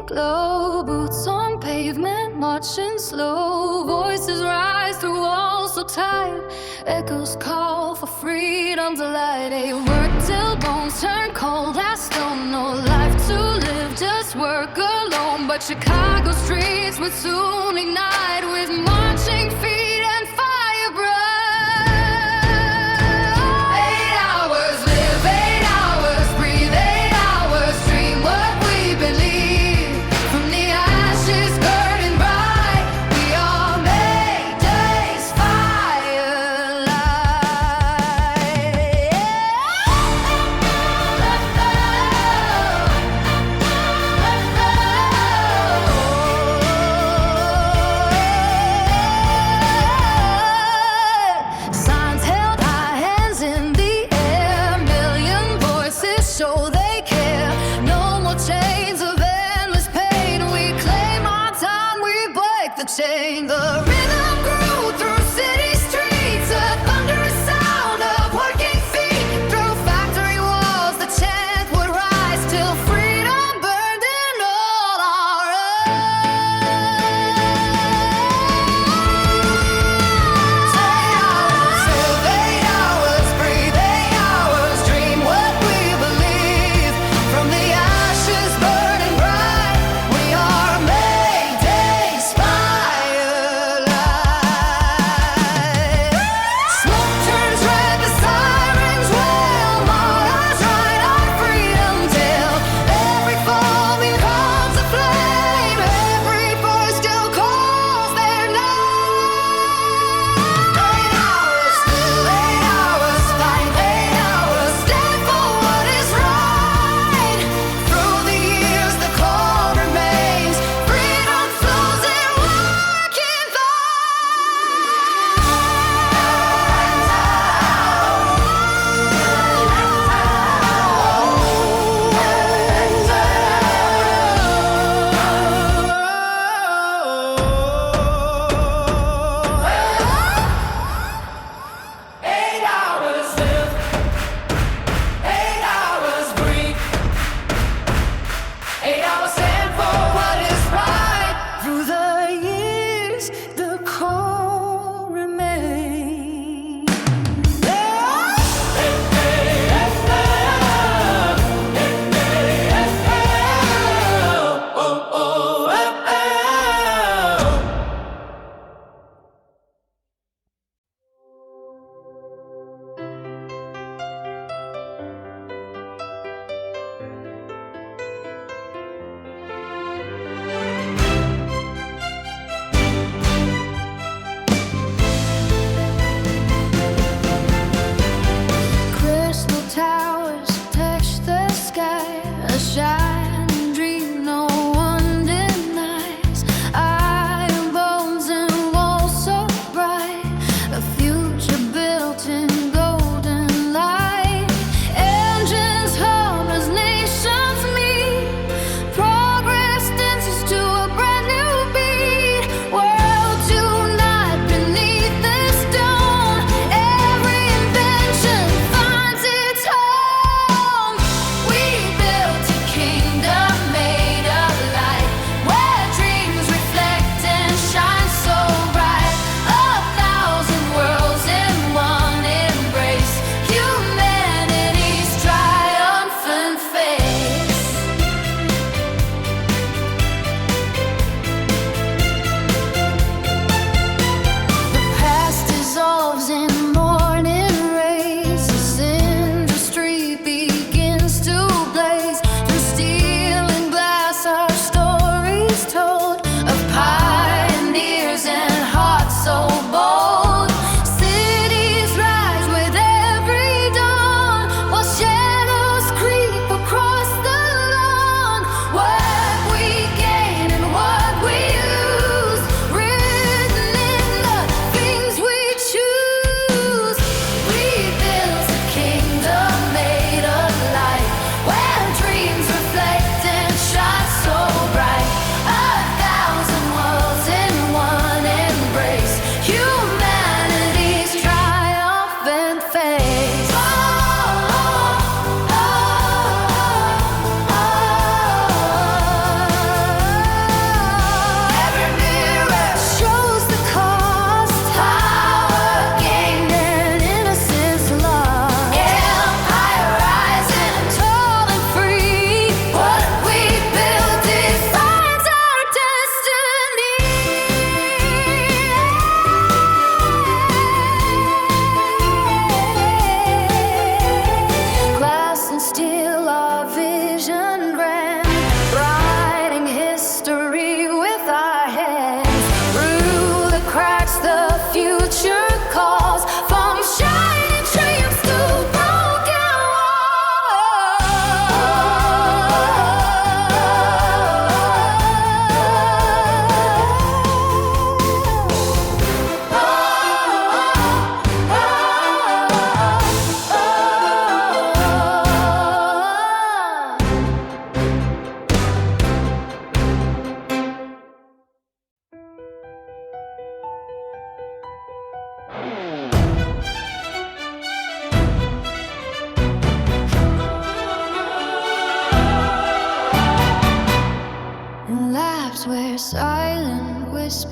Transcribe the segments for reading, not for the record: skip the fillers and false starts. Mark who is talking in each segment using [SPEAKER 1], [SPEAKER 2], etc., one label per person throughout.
[SPEAKER 1] glow, boots on pavement, marching slow. Voices rise through walls so tight, echoes call for freedom's light. A work till bones turn cold as stone. No life to live, just work alone. But Chicago streets would soon ignite with marching feet and fire bright. 8 hours, live 8 hours, breathe 8 hours, dream what we believe. From the ashes burning bright, we are Mayday's firelight. Signs held high, hands in the air, million voices show they care. No more chains of endless pain. We claim our time, we break the chain. The rhythm grew through city streets, a thunderous sound of working feet. Through factory walls, the chant would rise till freedom burned in all our eyes. 8 hours, live 8 hours, breathe 8 hours, dream what we believe. From the ashes burning bright, we are Mayday's firelight.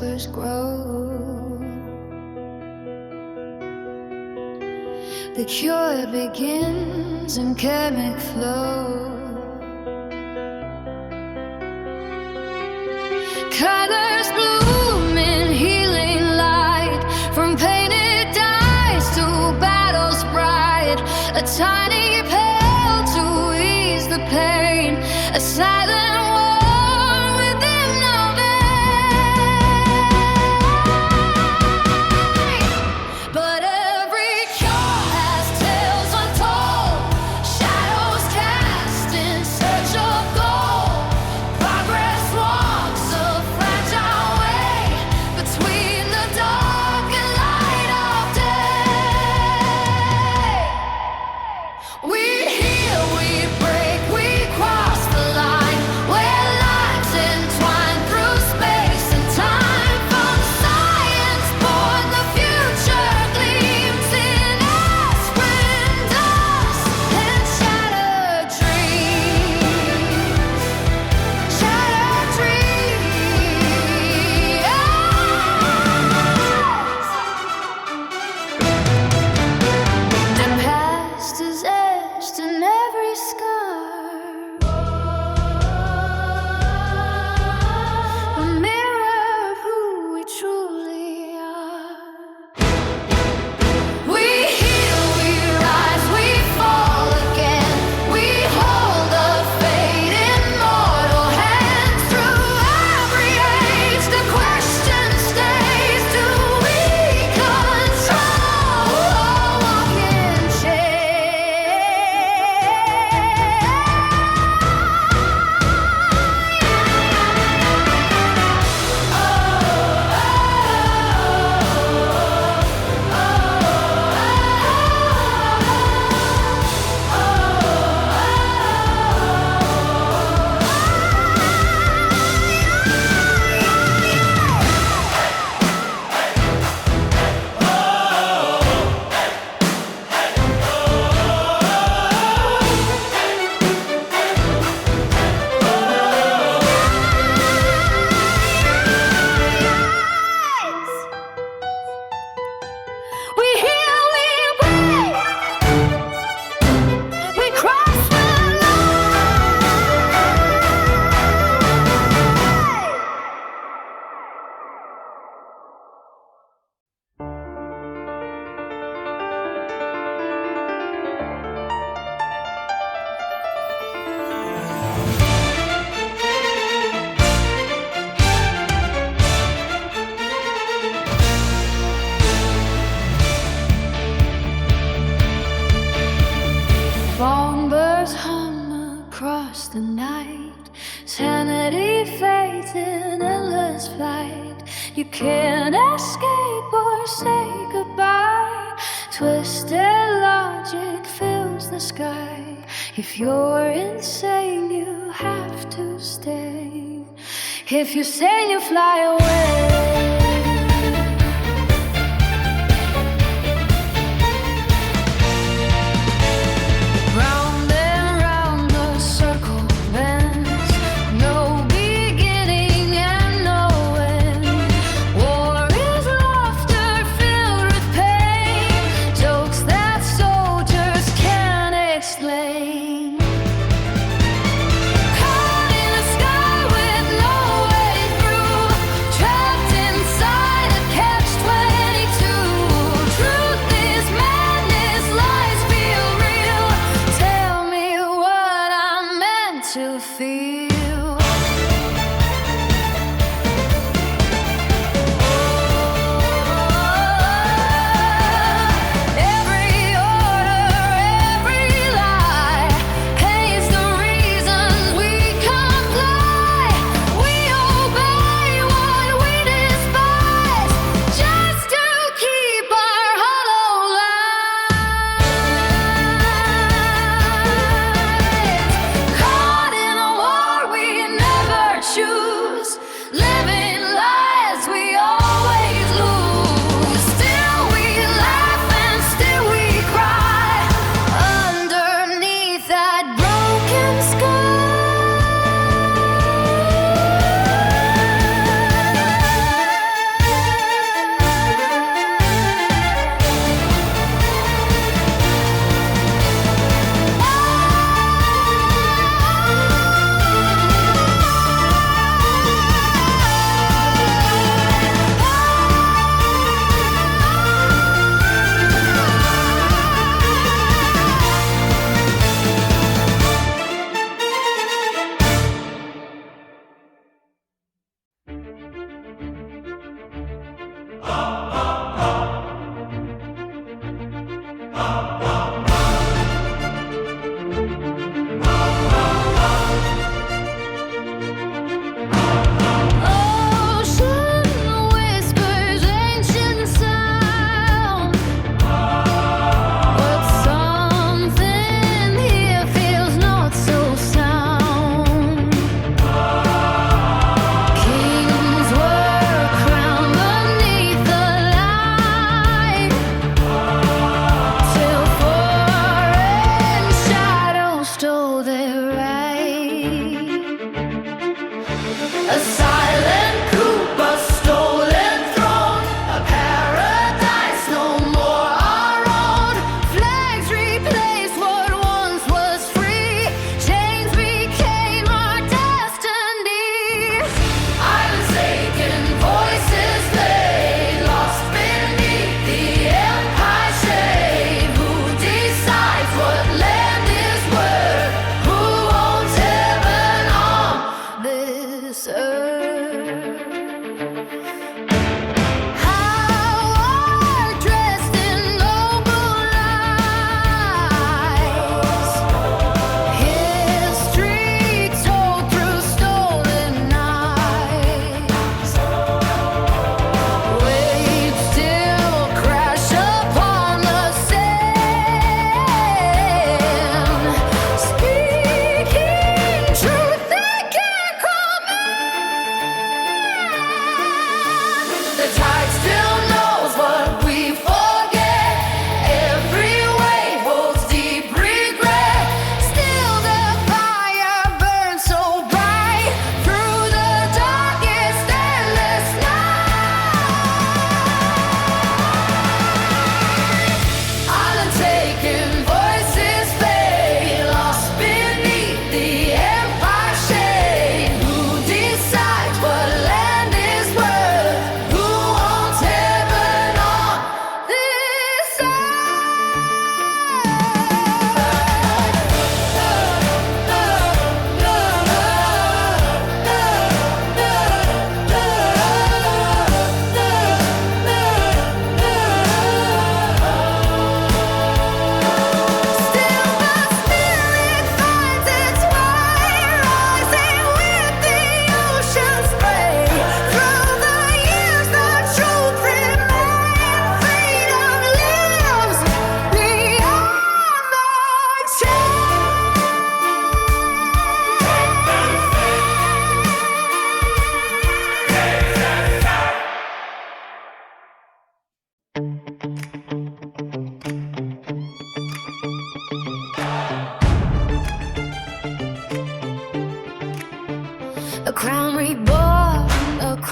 [SPEAKER 1] whispers grow. The cure begins in chemic flow. Colors bloom in healing light, from painted dyes to battles bright. A tiny pill to ease the pain, a silent war within the vein. But every cure has tales untold, shadows cast in search of gold. Progress walks a fragile way between the dark and light of day. We heal, we break, we cross the line, where lives entwine through space and time. From science born, the future gleams in aspirin dust and shattered dreams. Shattered dreams. The past is etched in every scar, a mirror of who we truly are. We heal, we rise, we fall again. We hold the fate in mortal hands. Through every age, the question stays: do we control or walk in we heal, we break, we cross the Songbirds hum across the night, sanity fades in endless flight. You can't escape or say goodbye. Twisted logic fills the sky. If you're insane, you have to stay. If you're sane, you fly away. Round and round the circle bends, no beginning and no end. War is laughter filled with pain, jokes that soldiers can't explain. Caught in the sky with no way through, trapped in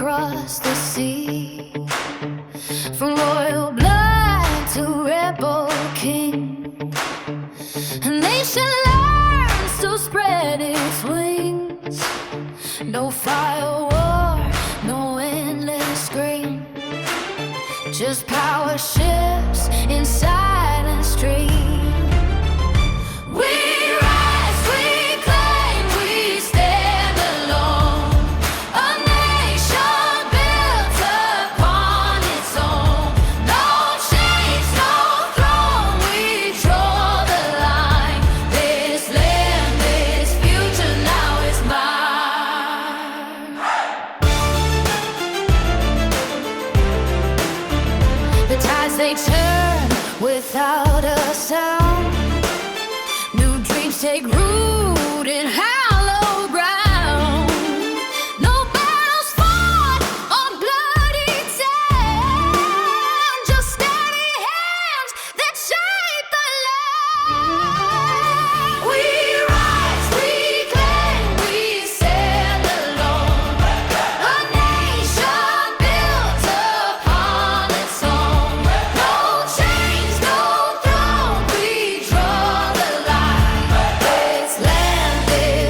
[SPEAKER 1] across the sea. From royal blood to rebel king, a nation learns to spread its wings. No fire war, no endless scream, just power shifts in silent stream. We rise, we claim, we stand alone. A nation built upon its own. No chains, no throne, we draw the line. This land, this future now is mine. The tides they turn without a sound. New dreams take root in hollow ground. No battles fought on bloody sand, just steady hands that shape the land. We rise, we claim, we stand alone. A nation built upon its own. No chains, no throne, we draw the line. This land, this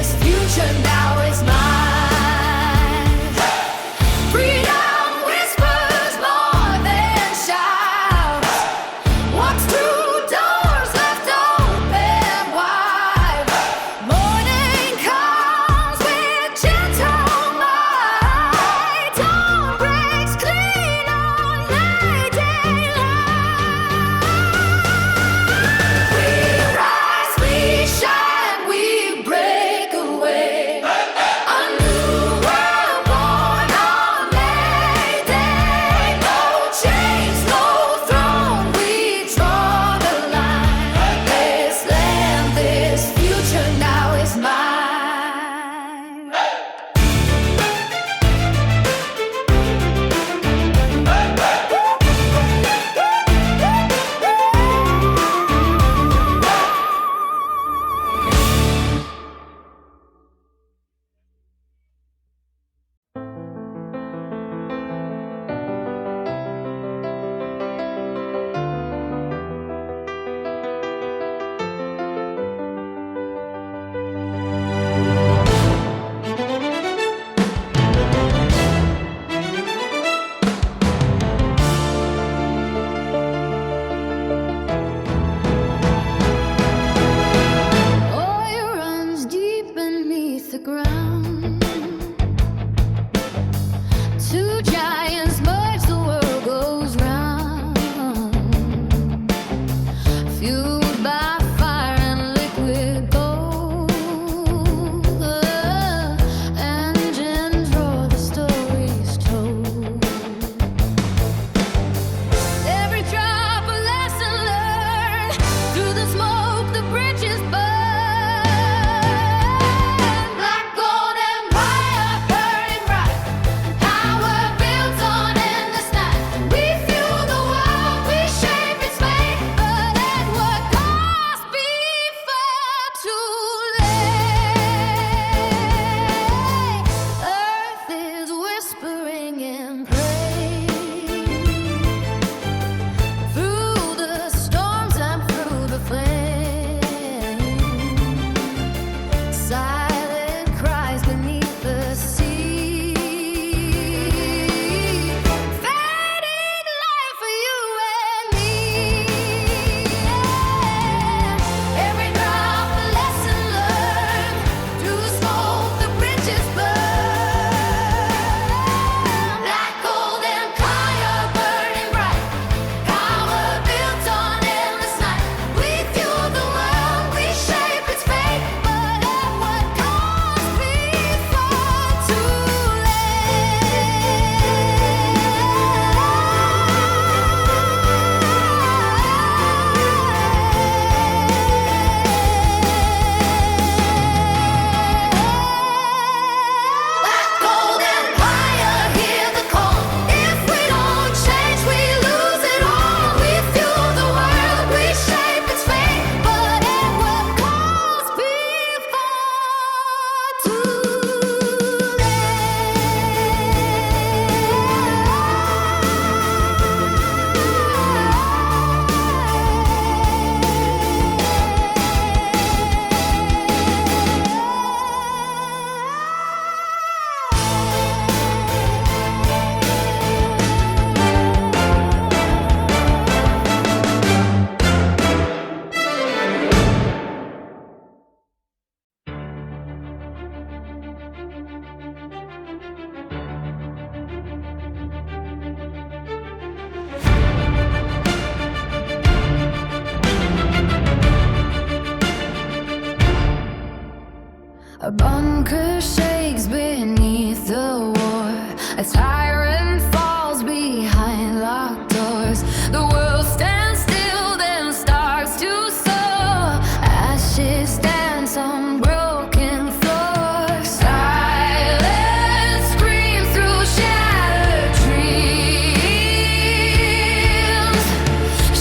[SPEAKER 1] A bunker shakes beneath the war. A tyrant falls behind locked doors. The world stands still, then starts to soar. Ashes dance on broken floors. Silence screams through shattered dreams.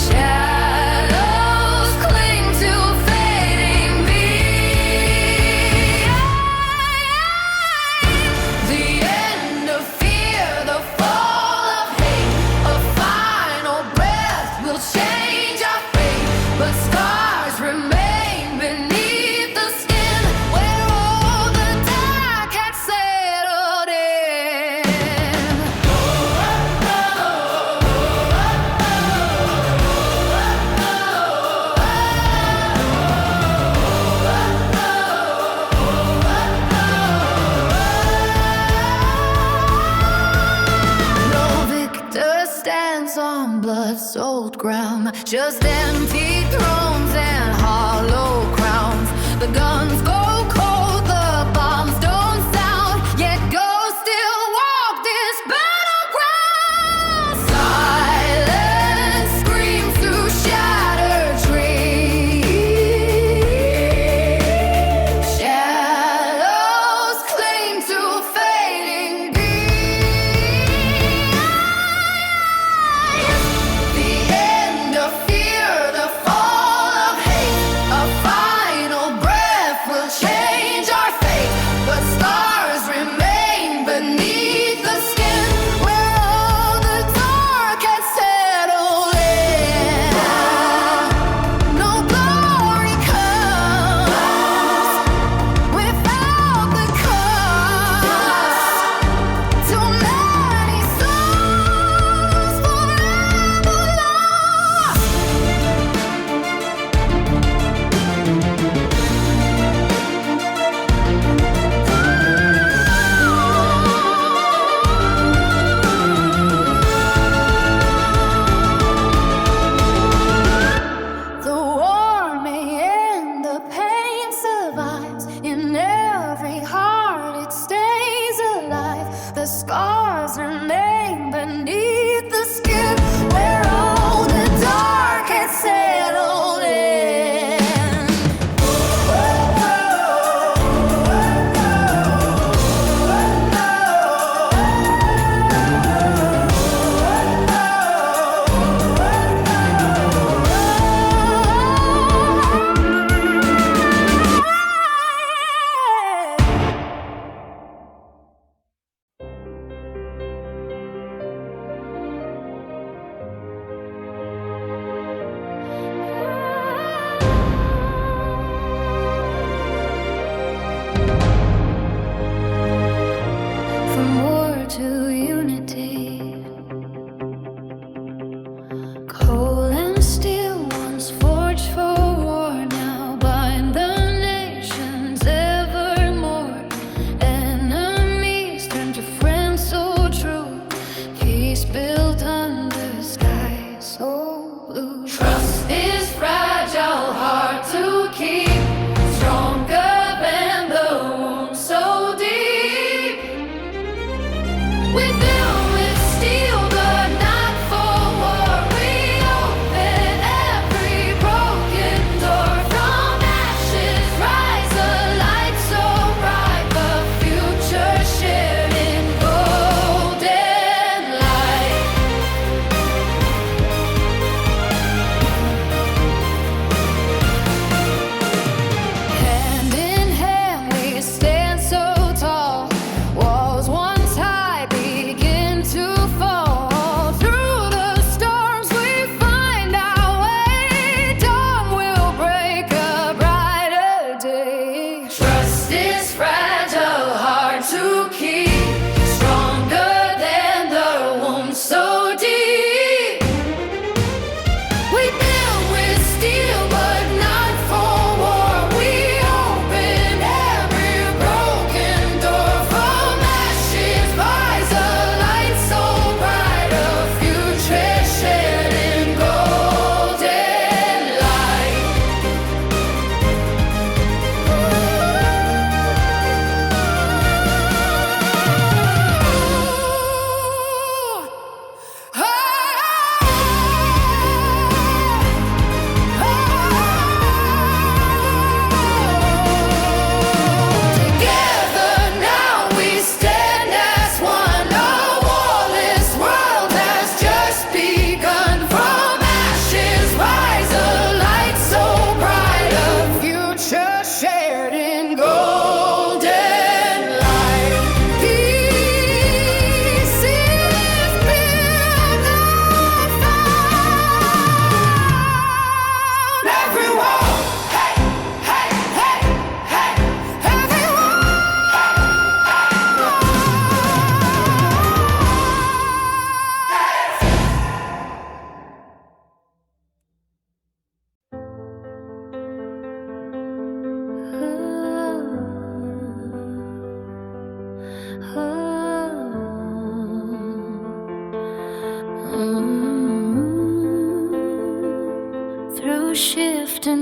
[SPEAKER 1] Shadows cling to fading beams. The end of fear, the fall of hate. A final breath will change our fate, but scars remain beneath the skin, where all the dark had settled in. No victor stands on blood-soaked ground, just empty thrones and hollow crowns. The guns go cold, the bombs don't sound, yet ghosts still walk this battleground. Silence screams through shattered dreams. Shadows cling to fading beams. The end of fear, the fall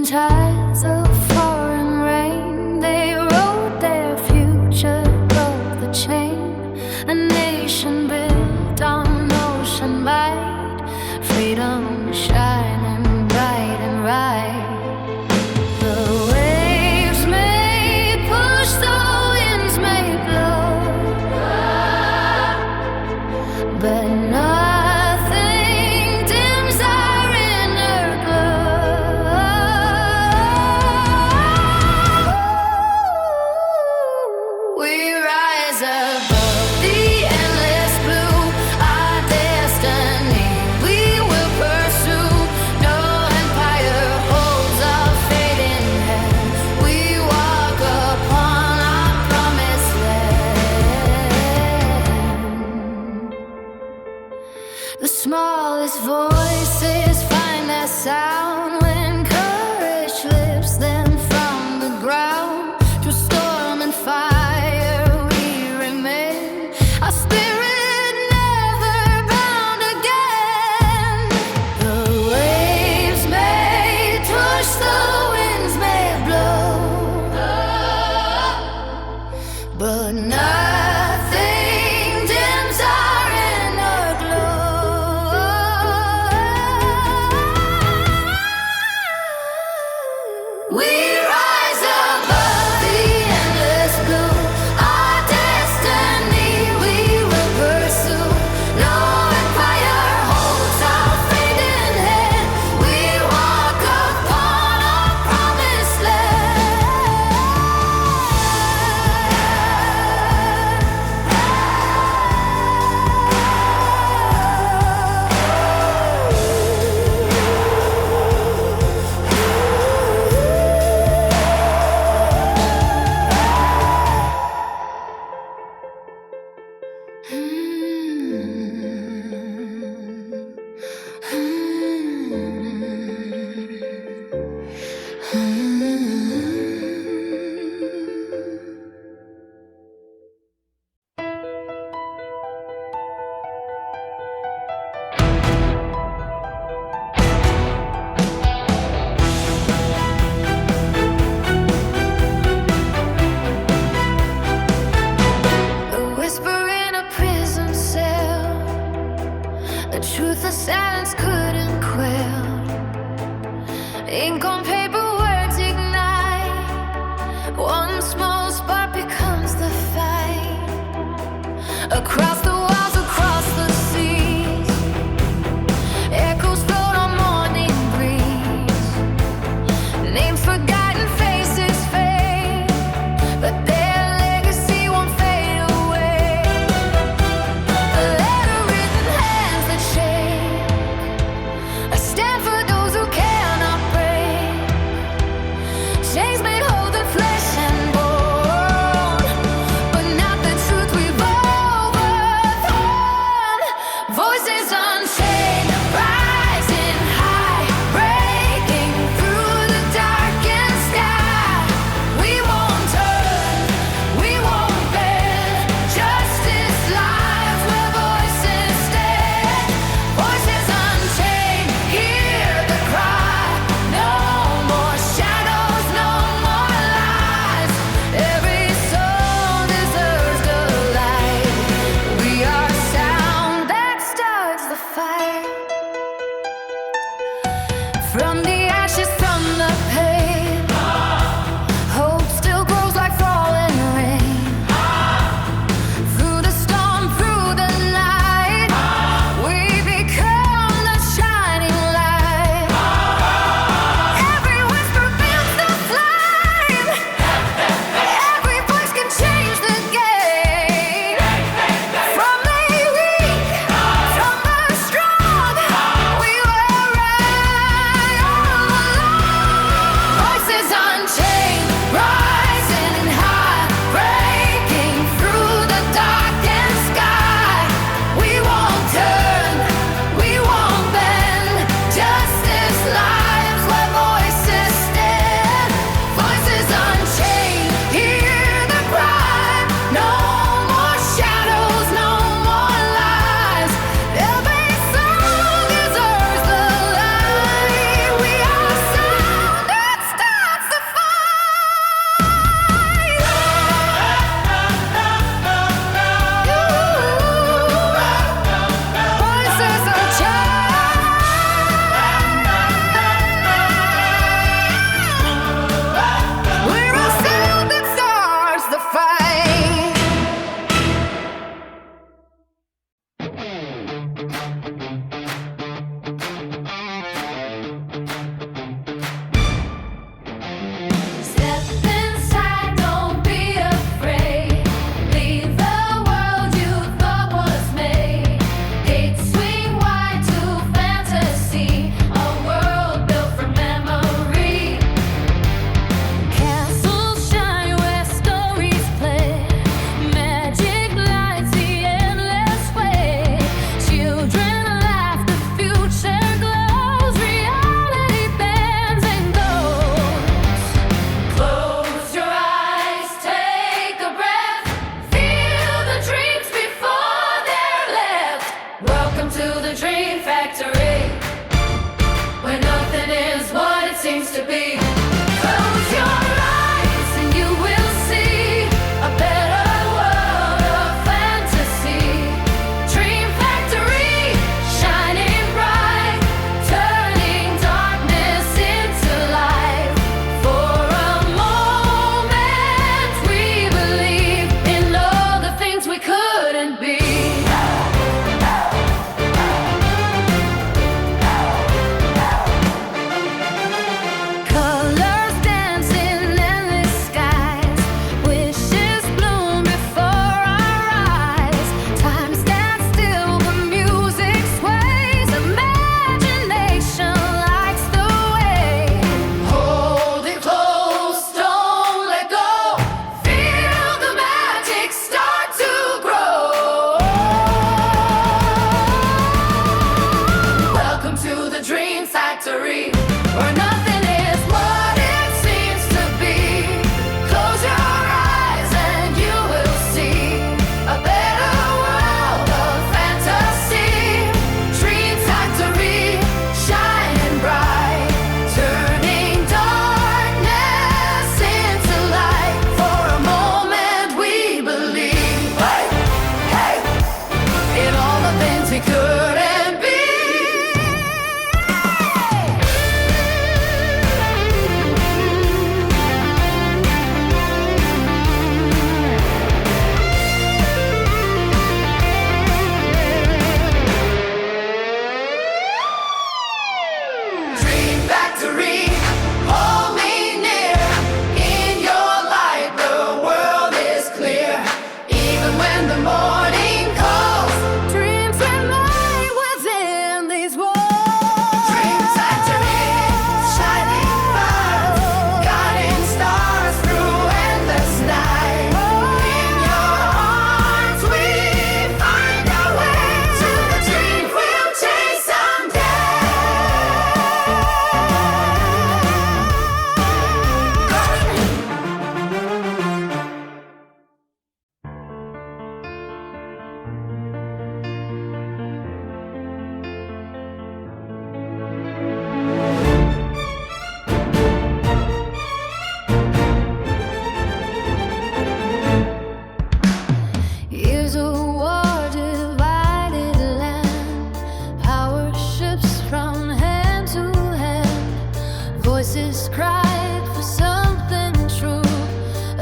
[SPEAKER 1] tides of foreign rain, they wrote their future, broke the chain. A nation built on ocean might, freedom shining bright and right. The waves may push, the winds may blow, but nothing dims our inner glow. We rise above the endless blue, our destiny we will pursue. No empire holds our fate in hand. We walk upon our promised land. The smallest voices find their sound when courage lifts them from the ground. Through storm and fire we remain, our spirit never bound again. The waves may push, the winds may blow, but nothing dims our inner glow.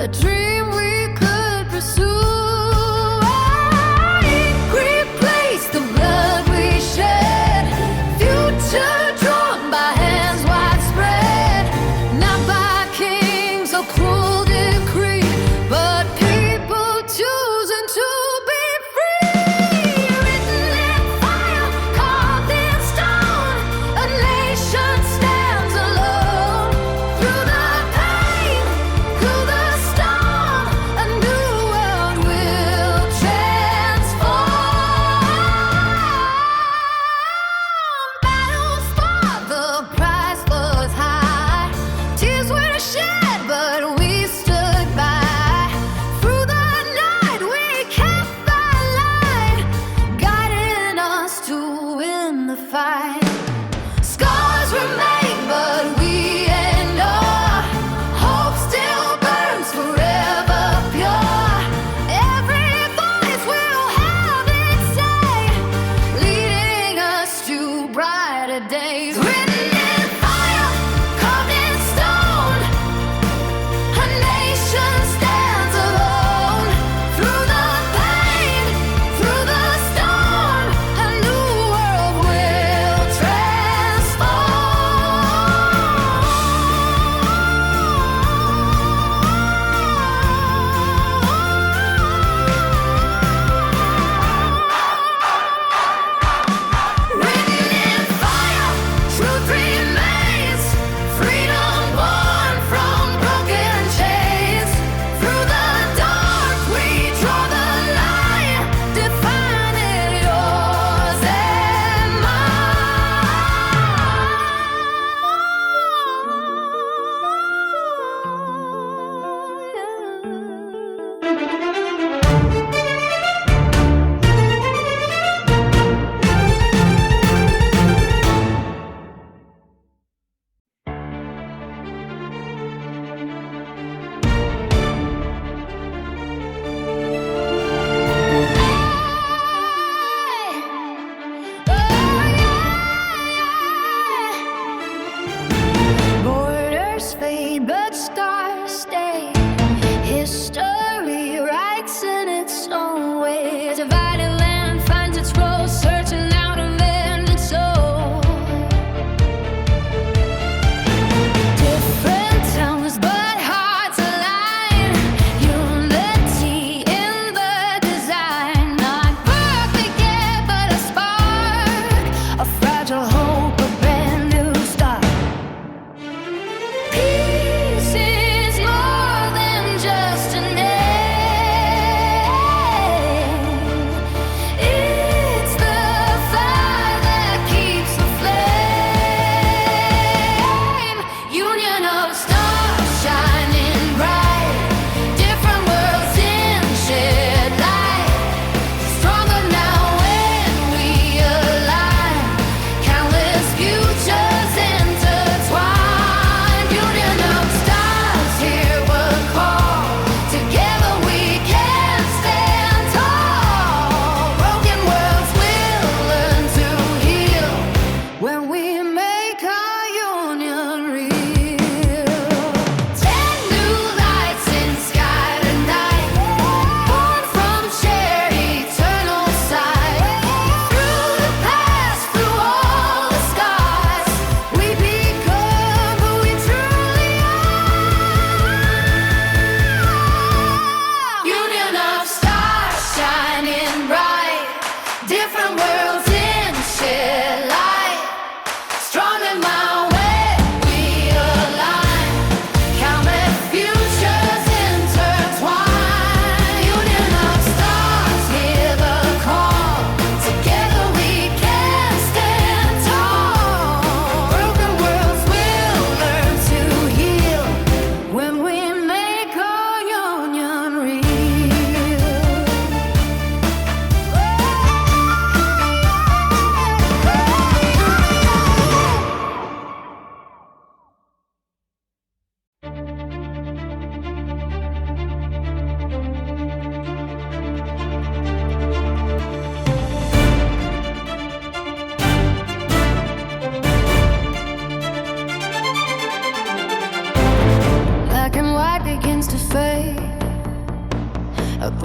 [SPEAKER 1] a dream we could pursue. Great place, the blood we shed, future drawn by hands widespread, not by kings or cruel decree, but people choosing to be free. Written in fire, carved in stone, a nation stands alone. Through the pain, through the storm,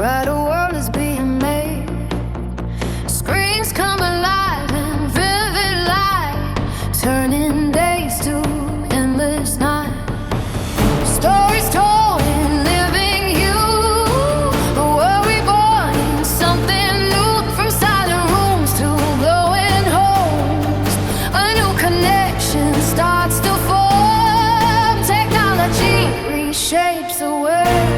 [SPEAKER 1] brighter world is being made. Screens come alive in vivid light, turning days to endless night. Stories told in living hue, a world reborn in something new. From silent rooms to glowing homes, a new connection starts to form. Technology reshapes the world.